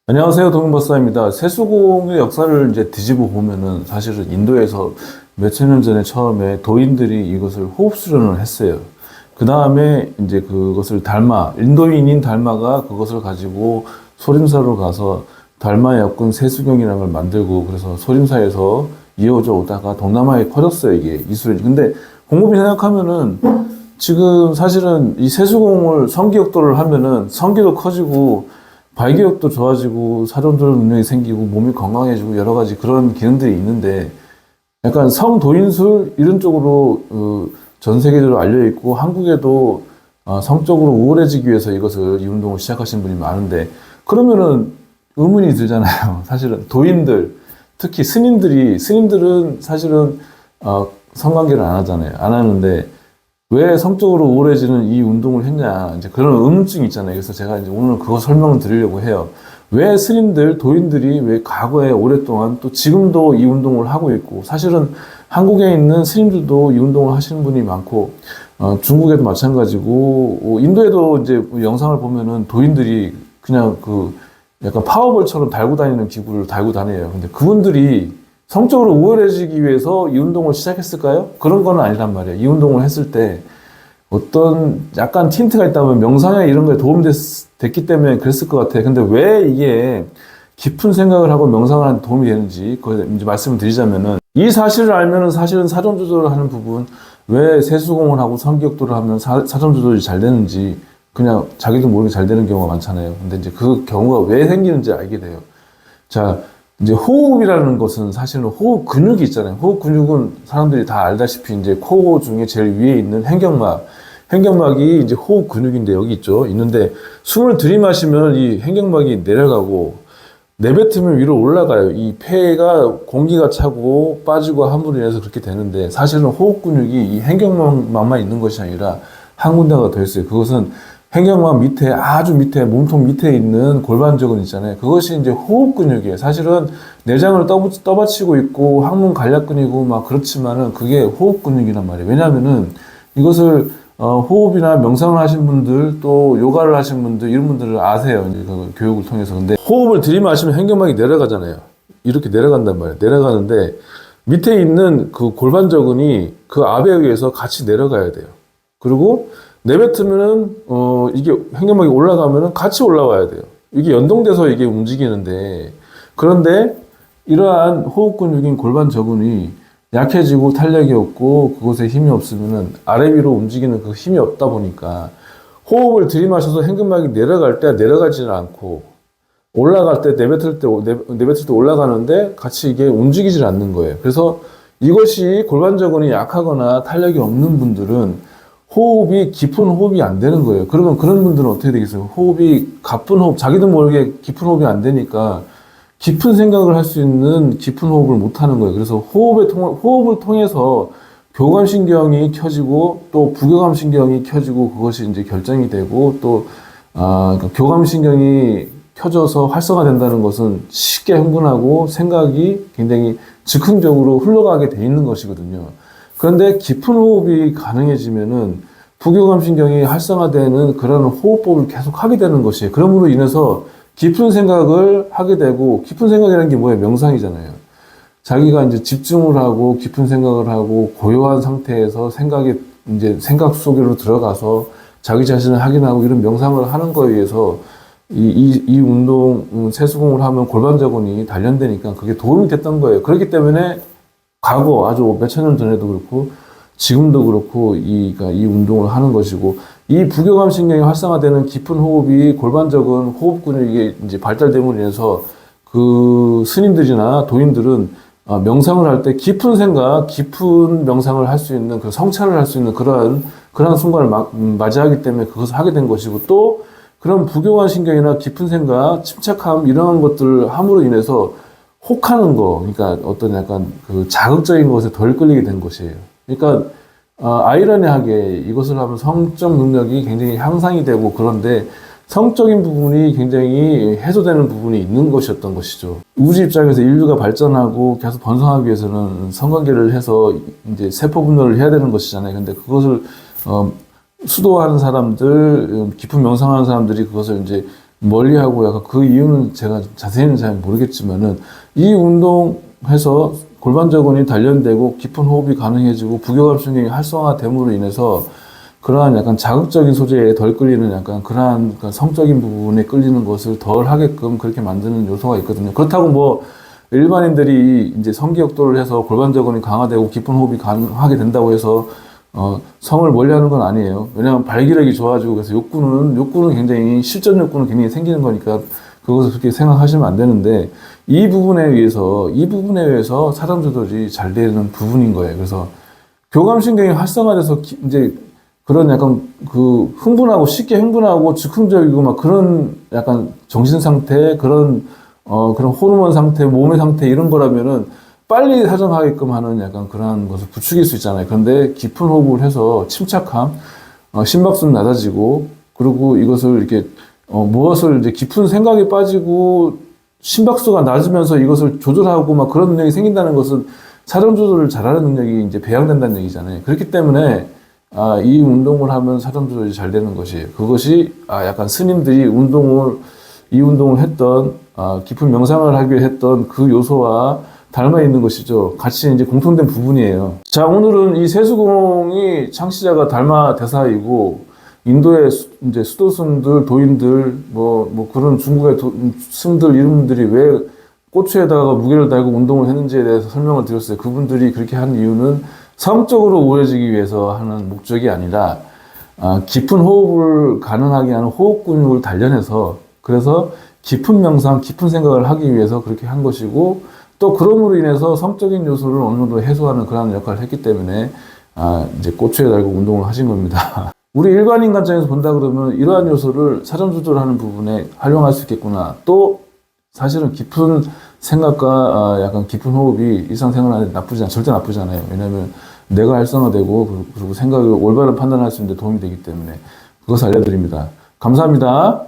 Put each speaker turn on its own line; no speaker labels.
안녕하세요. 동문박사입니다. 세수공의 역사를 이제 뒤집어 보면은 사실은 인도에서 몇천 년 전에 처음에 도인들이 이것을 호흡 수련을 했어요. 그 다음에 이제 그것을 인도인인 달마가 그것을 가지고 소림사로 가서 달마의 역군 세수경이라는 걸 만들고 그래서 소림사에서 이어져 오다가 동남아에 퍼졌어요, 이게 이술이. 근데 곰곰이 생각하면은 지금 사실은 이 세수공을 성기역도를 하면은 성기도 커지고 발기력도 좋아지고 사전조절 능력이 생기고 몸이 건강해지고 여러 가지 그런 기능들이 있는데 약간 성도인술 이런 쪽으로 전 세계적으로 알려 있고 한국에도 성적으로 우월해지기 위해서 이 운동을 시작하신 분이 많은데 그러면은 의문이 들잖아요. 사실은 도인들 특히 스님들은 사실은 성관계를 안 하잖아요. 안 하는데 왜 성적으로 우월해지는 이 운동을 했냐, 이제 그런 의문증이 있잖아요. 그래서 제가 이제 오늘 그거 설명을 드리려고 해요. 왜 도인들이 왜 과거에 오랫동안 또 지금도 이 운동을 하고 있고, 사실은 한국에 있는 스님들도 이 운동을 하시는 분이 많고, 중국에도 마찬가지고, 인도에도 이제 영상을 보면은 도인들이 그냥 약간 파워볼처럼 달고 다니는 기구를 달고 다녀요. 근데 그분들이 성적으로 우월해지기 위해서 이 운동을 시작했을까요? 그런 건 아니란 말이에요. 이 운동을 했을 때 어떤 약간 틴트가 있다면 명상에 이런 거에 됐기 때문에 그랬을 것 같아요. 근데 왜 이게 깊은 생각을 하고 명상을 하는 데 도움이 되는지 그걸 이제 말씀을 드리자면은 이 사실을 알면은 사실은 사전 조절을 하는 부분 왜 세수공을 하고 성기역도를 하면 사전 조절이 잘 되는지 그냥 자기도 모르게 잘 되는 경우가 많잖아요. 근데 이제 그 경우가 왜 생기는지 알게 돼요. 자, 이제 호흡이라는 것은 사실은 호흡 근육이 있잖아요. 호흡 근육은 사람들이 다 알다시피 이제 코 중에 제일 위에 있는 횡격막이 이제 호흡 근육인데 여기 있죠. 있는데 숨을 들이마시면 이 횡격막이 내려가고 내뱉으면 위로 올라가요. 이 폐가 공기가 차고 빠지고 함으로 인해서 그렇게 되는데 사실은 호흡 근육이 이 횡격막만 있는 것이 아니라 한 군데가 더 있어요. 그것은 횡격막 밑에 아주 밑에 몸통 밑에 있는 골반저근 있잖아요. 그것이 이제 호흡 근육이에요. 사실은 내장을 떠받치고 있고 항문 간략근이고 막 그렇지만은 그게 호흡 근육이란 말이에요. 왜냐하면은 이것을 호흡이나 명상을 하신 분들 또 요가를 하신 분들 이런 분들을 아세요. 이제 그 교육을 통해서. 근데 호흡을 들이마시면 횡격막이 내려가잖아요. 이렇게 내려간단 말이에요. 내려가는데 밑에 있는 그 골반저근이 그 압에 의해서 같이 내려가야 돼요. 그리고 내뱉으면은 이게 횡격막이 올라가면은 같이 올라와야 돼요. 이게 연동돼서 이게 움직이는데 그런데 이러한 호흡 근육인 골반저근이 약해지고 탄력이 없고 그곳에 힘이 없으면은 아래 위로 움직이는 그 힘이 없다 보니까 호흡을 들이마셔서 횡격막이 내려갈 때 내려가지는 않고 올라갈 때 내뱉을 때 올라가는데 같이 이게 움직이질 않는 거예요. 그래서 이것이 골반저근이 약하거나 탄력이 없는 분들은 깊은 호흡이 안 되는 거예요. 그러면 그런 분들은 어떻게 되겠어요? 가쁜 호흡, 자기도 모르게 깊은 호흡이 안 되니까 깊은 생각을 할 수 있는 깊은 호흡을 못 하는 거예요. 그래서 호흡을 통해서 교감신경이 켜지고 또 부교감신경이 켜지고 그것이 이제 결정이 되고 또, 그러니까 교감신경이 켜져서 활성화된다는 것은 쉽게 흥분하고 생각이 굉장히 즉흥적으로 흘러가게 돼 있는 것이거든요. 그런데 깊은 호흡이 가능해지면은 부교감신경이 활성화되는 그런 호흡법을 계속 하게 되는 것이에요. 그러므로 인해서 깊은 생각을 하게 되고, 깊은 생각이라는 게 뭐예요? 명상이잖아요. 자기가 이제 집중을 하고 깊은 생각을 하고 고요한 상태에서 생각 속으로 들어가서 자기 자신을 확인하고 이런 명상을 하는 거에 의해서 이 운동, 세수공을 하면 골반저근이 단련되니까 그게 도움이 됐던 거예요. 그렇기 때문에 과거 아주 몇천 년 전에도 그렇고 지금도 그렇고 이 운동을 하는 것이고 이 부교감 신경이 활성화되는 깊은 호흡이 골반적인 호흡 근육이 이제 발달됨으로 인해서 그 스님들이나 도인들은 명상을 할 때 깊은 명상을 할 수 있는 그 성찰을 할 수 있는 그러한 순간을 맞이하기 때문에 그것을 하게 된 것이고 또 그런 부교감 신경이나 깊은 생각, 침착함 이런 것들 함으로 인해서 혹하는 거, 그러니까 어떤 약간 그 자극적인 것에 덜 끌리게 된 것이에요. 그러니까, 아이러니하게 이것을 하면 성적 능력이 굉장히 향상이 되고 그런데 성적인 부분이 굉장히 해소되는 부분이 있는 것이었던 것이죠. 우주 입장에서 인류가 발전하고 계속 번성하기 위해서는 성관계를 해서 이제 세포 분열을 해야 되는 것이잖아요. 근데 그것을, 수도하는 사람들, 깊은 명상하는 사람들이 그것을 이제 멀리하고 약간 그 이유는 제가 자세히는 잘 모르겠지만은 이 운동해서 골반저근이 단련되고 깊은 호흡이 가능해지고 부교감신경이 활성화됨으로 인해서 그러한 약간 자극적인 소재에 덜 끌리는 약간 그러한 성적인 부분에 끌리는 것을 덜 하게끔 그렇게 만드는 요소가 있거든요. 그렇다고 뭐 일반인들이 이제 성기역도를 해서 골반저근이 강화되고 깊은 호흡이 가능하게 된다고 해서 성을 멀리하는 건 아니에요. 왜냐하면 발기력이 좋아지고 그래서 욕구는 굉장히 실전 욕구는 굉장히 생기는 거니까 그것을 그렇게 생각하시면 안 되는데 이 부분에 의해서 사람 조절이 잘 되는 부분인 거예요. 그래서 교감신경이 활성화돼서 이제 그런 약간 그 쉽게 흥분하고 즉흥적이고 막 그런 약간 정신 상태, 그런 호르몬 상태, 몸의 상태 이런 거라면은 빨리 사정하게끔 하는 약간 그런 것을 부추길 수 있잖아요. 그런데 깊은 호흡을 해서 침착함, 심박수는 낮아지고, 그리고 이것을 이렇게, 무엇을 이제 깊은 생각에 빠지고, 심박수가 낮으면서 이것을 조절하고 막 그런 능력이 생긴다는 것은 사정 조절을 잘하는 능력이 이제 배양된다는 얘기잖아요. 그렇기 때문에, 이 운동을 하면 사정 조절이 잘 되는 것이에요. 그것이, 약간 스님들이 이 운동을 했던, 깊은 명상을 하기 했던 그 요소와 닮아 있는 것이죠. 같이 이제 공통된 부분이에요. 자, 오늘은 이 세수공이 창시자가 달마 대사이고, 인도의 이제 수도승들, 도인들, 그런 중국의 승들, 이런 분들이 왜 꼬추에다가 무게를 달고 운동을 했는지에 대해서 설명을 드렸어요. 그분들이 그렇게 한 이유는 성적으로 우월해지기 위해서 하는 목적이 아니라, 깊은 호흡을 가능하게 하는 호흡 근육을 단련해서, 그래서 깊은 명상, 깊은 생각을 하기 위해서 그렇게 한 것이고, 또 그럼으로 인해서 성적인 요소를 어느 정도 해소하는 그런 역할을 했기 때문에 이제 꼬추에 달고 운동을 하신 겁니다. 우리 일반인 관점에서 본다 그러면 이러한 요소를 사전 조절하는 부분에 활용할 수 있겠구나. 또 사실은 깊은 생각과 약간 깊은 호흡이 일상생활에 절대 나쁘지 않아요. 왜냐하면 뇌가 활성화되고 그리고 생각을 올바른 판단할 수 있는 데 도움이 되기 때문에 그것을 알려드립니다. 감사합니다.